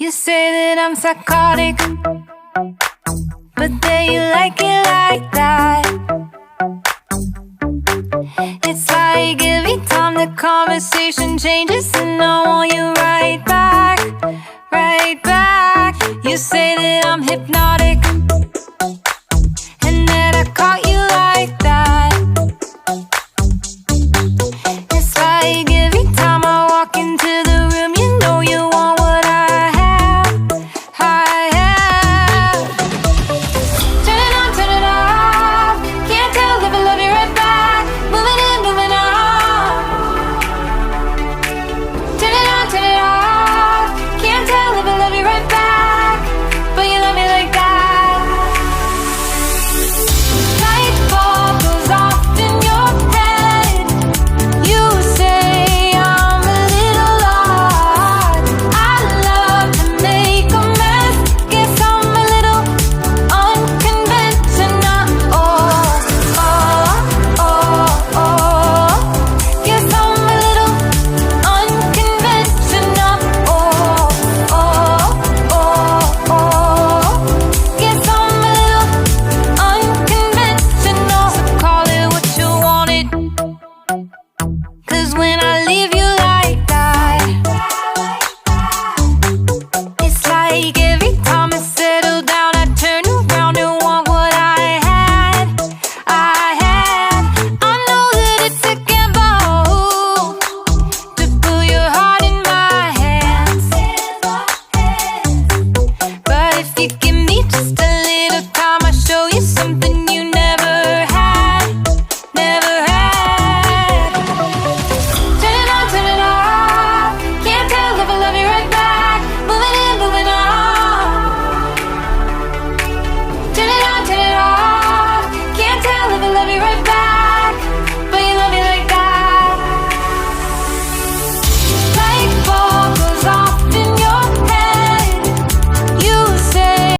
You say that I'm psychotic, but then you like it like that. It's like every time the conversation changes, and I want you right back, right back. You say